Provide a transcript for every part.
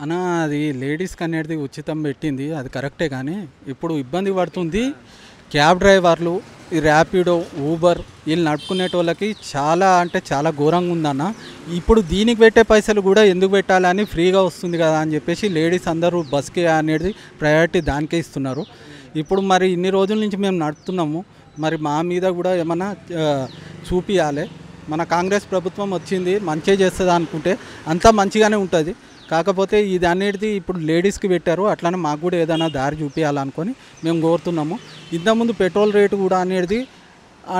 అన్న అది లేడీస్కి అనేది ఉచితం పెట్టింది అది కరెక్టే, కానీ ఇప్పుడు ఇబ్బంది పడుతుంది క్యాబ్ డ్రైవర్లు, ఈ ర్యాపిడో, ఊబర్ వీళ్ళు నడుపుకునేటోళ్ళకి చాలా అంటే చాలా ఘోరంగా ఉందన్న. ఇప్పుడు దీనికి పెట్టే పైసలు కూడా ఎందుకు పెట్టాలని, ఫ్రీగా వస్తుంది కదా అని చెప్పేసి లేడీస్ అందరూ బస్కి అనేది ప్రయారిటీ దానికే ఇస్తున్నారు. ఇప్పుడు మరి ఇన్ని రోజుల నుంచి మేము నడుపుతున్నాము, మరి మా మీద కూడా ఏమన్నా చూపియాలి. మన కాంగ్రెస్ ప్రభుత్వం వచ్చింది మంచిగా చేస్తుంది అనుకుంటే అంతా మంచిగానే ఉంటుంది. కాకపోతే ఇది అనేది ఇప్పుడు లేడీస్కి పెట్టారు, అట్లనే మాకు కూడా ఏదైనా దారి చూపించాలనుకొని మేము కోరుతున్నాము. ఇంతకుముందు పెట్రోల్ రేటు కూడా అనేది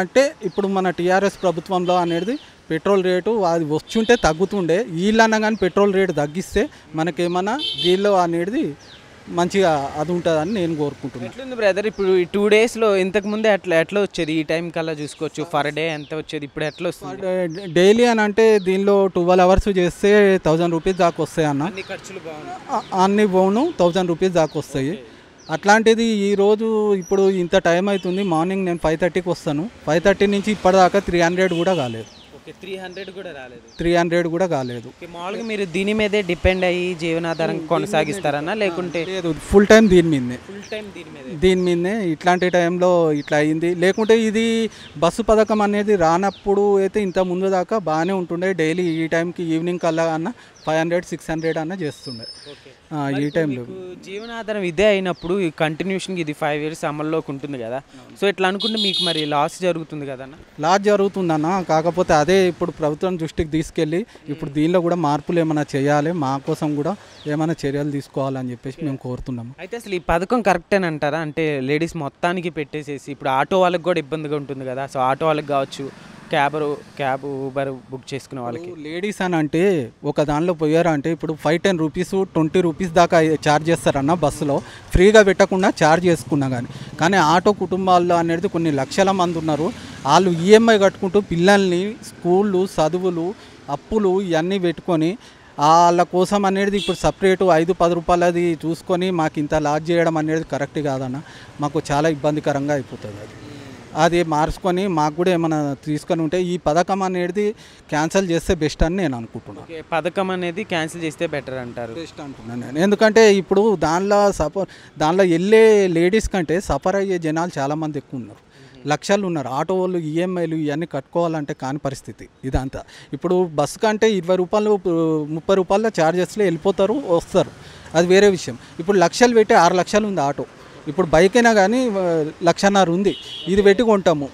అంటే ఇప్పుడు మన టీఆర్ఎస్ ప్రభుత్వంలో అనేది పెట్రోల్ రేటు అది వచ్చుంటే తగ్గుతుండే, వీళ్ళన్నా కానీ పెట్రోల్ రేటు తగ్గిస్తే మనకేమన్నా వీళ్ళు అనేది మంచిగా అది ఉంటుందని నేను కోరుకుంటున్నాను. ఎట్లుంది బ్రదర్ ఇప్పుడు ఈ 2 డేస్లో ఇంతకుముందే ఎట్లా వచ్చేది? ఈ టైం కల్లా చూసుకోవచ్చు పర్ డే ఎంత వచ్చేది, ఇప్పుడు ఎట్లా వస్తుంది? డైలీ అని అంటే దీనిలో 12 అవర్స్ చేస్తే 1000 రూపీస్ దాకా వస్తాయి అన్న. అన్ని ఖర్చులు అన్ని పోను 1000 రూపీస్ దాకా వస్తాయి. అట్లాంటిది ఈరోజు ఇప్పుడు ఇంత టైం అవుతుంది, మార్నింగ్ నేను 5:30కి వస్తాను, 5:30 నుంచి ఇప్పటిదాకా 300 కూడా కాలేదు. 300 కూడా కాలేదు. మామూలుగా మీరు దీని మీదే డిపెండ్ అయ్యి జీవనాధారం కొనసాగిస్తారన్నా, లేకుంటే లేదు ఫుల్ టైం దీని మీదనే ఇట్లాంటి టైంలో ఇట్లా అయింది. లేకుంటే ఇది బస్సు పథకం అనేది రానప్పుడు అయితే ఇంత ముందు దాకా బాగానే ఉంటుండే, డైలీ ఈ టైంకి ఈవినింగ్ కల్లా అన్న 500-600 అన్న చేస్తుండే. ఈ టైంలో జీవనాధారం ఇదే అయినప్పుడు ఈ కంటిన్యూషన్ ఇది 5 years అమల్లోకి ఉంటుంది కదా, సో ఇట్లా అనుకుంటే మీకు మరి లాస్ జరుగుతుంది కదన్న? లాస్ జరుగుతుందన్న. కాకపోతే అదే ఇప్పుడు ప్రభుత్వం దృష్టికి తీసుకెళ్ళి ఇప్పుడు దీనిలో కూడా మార్పులు ఏమైనా చేయాలి, మా కోసం కూడా ఏమైనా చర్యలు తీసుకోవాలని చెప్పేసి మేము కోరుతున్నాము. అయితే అసలు ఈ పథకం కరెక్టేనంటారా? అంటే లేడీస్ మొత్తానికి పెట్టేసేసి ఇప్పుడు ఆటో వాళ్ళకి కూడా ఇబ్బందిగా ఉంటుంది కదా, సో ఆటో వాళ్ళకి కావచ్చు, క్యాబ్ ఊబర్ బుక్ చేసుకునే వాళ్ళకి. లేడీస్ అని అంటే ఒక దానిలో పోయారా అంటే ఇప్పుడు 5-10 రూపీస్ 20 రూపీస్ దాకా ఛార్జ్ చేస్తారన్న బస్సులో, ఫ్రీగా పెట్టకుండా ఛార్జ్ చేసుకున్నా కానీ ఆటో కుటుంబాల్లో అనేది కొన్ని లక్షల మంది ఉన్నారు. వాళ్ళు ఈఎంఐ కట్టుకుంటూ పిల్లల్ని స్కూళ్ళు, చదువులు, అప్పులు ఇవన్నీ పెట్టుకొని వాళ్ళ కోసం అనేది ఇప్పుడు సపరేటు 5-10 రూపాయలది చూసుకొని మాకు ఇంత లాస్ చేయడం అనేది కరెక్ట్ కాదన్న. మాకు చాలా ఇబ్బందికరంగా అయిపోతుంది. అది మార్చుకొని మాకు కూడా ఏమైనా తీసుకొని ఉంటే ఈ పథకం అనేది క్యాన్సిల్ చేస్తే బెస్ట్ అని నేను అనుకుంటున్నాను. పథకం అనేది క్యాన్సిల్ చేస్తే బెటర్ అంటారు? బెస్ట్ అంటున్నాను నేను. ఎందుకంటే ఇప్పుడు దానిలో వెళ్ళే లేడీస్ కంటే సఫర్ అయ్యే జనాలు చాలామంది ఎక్కువ ఉన్నారు, లక్షలు ఉన్నారు. ఆటో వాళ్ళు ఈఎంఐలు ఇవన్నీ కట్టుకోవాలంటే కాని పరిస్థితి ఇదంతా. ఇప్పుడు బస్సు కంటే 20 రూపాయలు 30 రూపాయల ఛార్జెస్లో వెళ్ళిపోతారు, వస్తారు, అది వేరే విషయం. ఇప్పుడు లక్షలు పెట్టి 6 లక్షలు ఉంది ఆటో. ఇప్పుడు బైక్ అయినా కానీ 1,50,000 ఉంది, ఇది పెట్టి కొంటాము,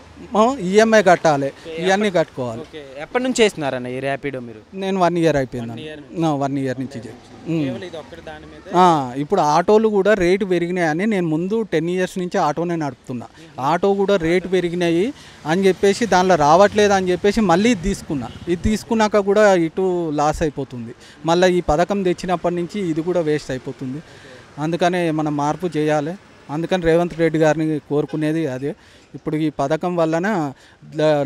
ఈఎంఐ కట్టాలి, ఇవన్నీ కట్టుకోవాలి. ఎప్పటి నుంచి చేస్తున్నారన్న ఈ ర్యాపిడో మీరు? నేను 1 year అయిపోయింది, 1 year నుంచి. ఇప్పుడు ఆటోలు కూడా రేటు పెరిగినాయని నేను ముందు 10 years నుంచి ఆటోనే నడుపుతున్నా. ఆటో కూడా రేటు పెరిగినాయి అని చెప్పేసి దానిలో రావట్లేదు అని చెప్పేసి మళ్ళీ ఇది తీసుకున్నాక కూడా ఇటు లాస్ అయిపోతుంది. మళ్ళీ ఈ పథకం తెచ్చినప్పటి నుంచి ఇది కూడా వేస్ట్ అయిపోతుంది. అందుకనే మనం మార్పు చేయాలి. అందుకని రేవంత్ రెడ్డి గారిని కోరుకునేది అదే. ఇప్పుడు ఈ పథకం వలన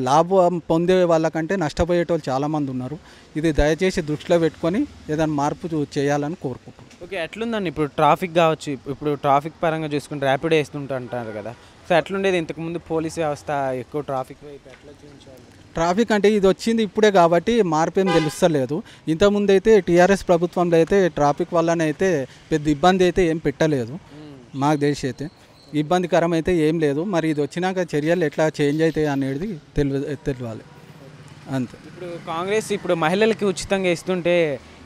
లాభం పొందే వాళ్ళకంటే నష్టపోయేటోళ్ళు చాలామంది ఉన్నారు. ఇది దయచేసి దృష్టిలో పెట్టుకొని ఏదైనా మార్పు చేయాలని కోరుకుంటున్నాను. ఓకే, ఎట్లుందండి ఇప్పుడు ట్రాఫిక్ కావచ్చు, ఇప్పుడు ట్రాఫిక్ పరంగా చూసుకుంటే ర్యాపిడో వేస్తుంటారు కదా, సో ఎట్లుండేది ఇంతకుముందు? పోలీస్ వ్యవస్థ ఎక్కువ ట్రాఫిక్ వైపు ఎట్లా చూపించాలి? ట్రాఫిక్ అంటే ఇది వచ్చింది ఇప్పుడే కాబట్టి మార్పు ఏం తెలుస్తలేదు. ఇంతకుముందు అయితే టీఆర్ఎస్ ప్రభుత్వంలో అయితే ట్రాఫిక్ వల్లనే అయితే పెద్ద ఇబ్బంది అయితే ఏం పెట్టలేదు, మాకు తెలిసి అయితే ఇబ్బందికరం అయితే ఏం లేదు. మరి ఇది వచ్చినాక చర్యలు ఎట్లా చేంజ్ అవుతాయి అనేది తెలియాలి అంతే. ఇప్పుడు కాంగ్రెస్ ఇప్పుడు మహిళలకి ఉచితంగా ఇస్తుంటే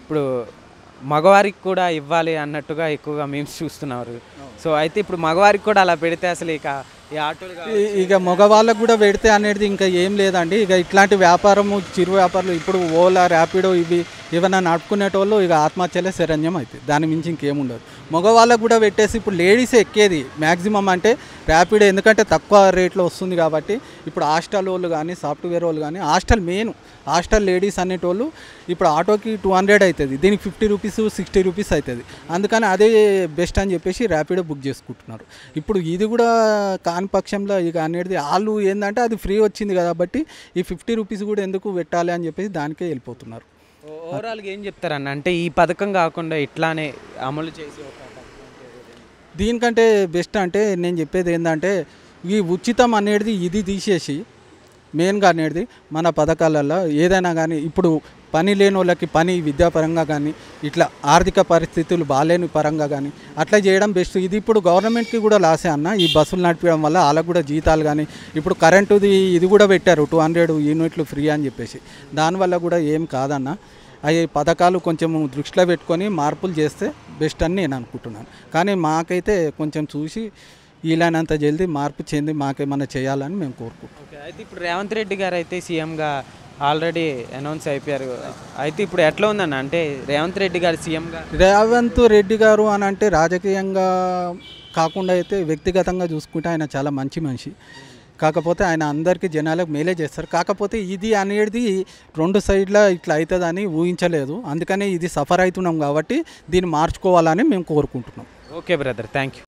ఇప్పుడు మగవారికి కూడా ఇవ్వాలి అన్నట్టుగా ఎక్కువగా మేము చూస్తున్నారు. సో అయితే ఇప్పుడు మగవారికి కూడా అలా పెడితే అసలు ఇక మగవాళ్ళకు కూడా పెడితే అనేది ఇంకా ఏం లేదండి. ఇక ఇట్లాంటి వ్యాపారము, చిరు వ్యాపారాలు ఇప్పుడు ఓలా, ర్యాపిడో ఇవి ఏమైనా నడుపుకునేటోళ్ళు ఇక ఆత్మహత్యలే శరణ్యం అవుతుంది, దాని మించి ఇంకేముండదు. మగవాళ్ళకు కూడా పెట్టేసి ఇప్పుడు లేడీసే ఎక్కేది మ్యాక్సిమం అంటే ర్యాపిడో, ఎందుకంటే తక్కువ రేట్లో వస్తుంది కాబట్టి. ఇప్పుడు హాస్టల్ వాళ్ళు కానీ సాఫ్ట్వేర్ వాళ్ళు కానీ హాస్టల్ లేడీస్ అనేటోళ్ళు ఇప్పుడు ఆటోకి 200 అవుతుంది, దీనికి 50 రూపీస్ 60 రూపీస్ అవుతుంది. అందుకని అదే బెస్ట్ అని చెప్పేసి ర్యాపిడో బుక్ చేసుకుంటున్నారు. ఇప్పుడు ఇది కూడా కాని పక్షంలో ఇక అనేది వాళ్ళు ఏంటంటే అది ఫ్రీ వచ్చింది కాబట్టి ఈ 50 రూపీస్ కూడా ఎందుకు పెట్టాలి అని చెప్పేసి దానికే వెళ్ళిపోతున్నారు. ఓవరాల్గా ఏం చెప్తారన్న, అంటే ఈ పథకం కాకుండా ఇట్లానే అమలు చేసి దీనికంటే బెస్ట్ అంటే నేను చెప్పేది ఏంటంటే ఈ ఉచితం అనేది ఇది తీసేసి మెయిన్గా అనేది మన పథకాలలో ఏదైనా కానీ ఇప్పుడు పని లేని వాళ్ళకి పని విద్యాపరంగా కానీ ఇట్లా ఆర్థిక పరిస్థితులు బాగాలేని పరంగా కానీ అట్లా చేయడం బెస్ట్. ఇది ఇప్పుడు గవర్నమెంట్కి కూడా లాసే అన్న, ఈ బస్సులు నడిపడం వల్ల వాళ్ళకు కూడా జీతాలు కానీ ఇప్పుడు కరెంటుది ఇది కూడా పెట్టారు 200 యూనిట్లు ఫ్రీ అని చెప్పేసి, దానివల్ల కూడా ఏం కాదన్న. అవి పథకాలు కొంచెం దృష్టిలో పెట్టుకొని మార్పులు చేస్తే బెస్ట్ అని నేను అనుకుంటున్నాను. కానీ మాకైతే కొంచెం చూసి వీలైనంత జల్దీ మార్పు చెంది మాకేమన్నా చేయాలని మేము కోరుకుంటున్నాం. ఓకే, అయితే ఇప్పుడు రేవంత్ రెడ్డి గారు అయితే సీఎంగా ఆల్రెడీ అనౌన్స్ అయిపోయారు. అయితే ఇప్పుడు ఎట్లా ఉందన్న, అంటే రేవంత్ రెడ్డి గారు సీఎంగా? రేవంత్ రెడ్డి గారు అని అంటే రాజకీయంగా కాకుండా అయితే వ్యక్తిగతంగా చూసుకుంటే ఆయన చాలా మంచి మనిషి. కాకపోతే ఆయన అందరికీ జనాలకు మేలే చేస్తారు. కాకపోతే ఇది అనేది 2 సైడ్ల ఇట్లా అవుతుందని ఊహించలేదు. అందుకని ఇది సఫర్ అవుతున్నాం కాబట్టి దీన్ని మార్చుకోవాలని మేము కోరుకుంటున్నాం. Okay brother, thank you.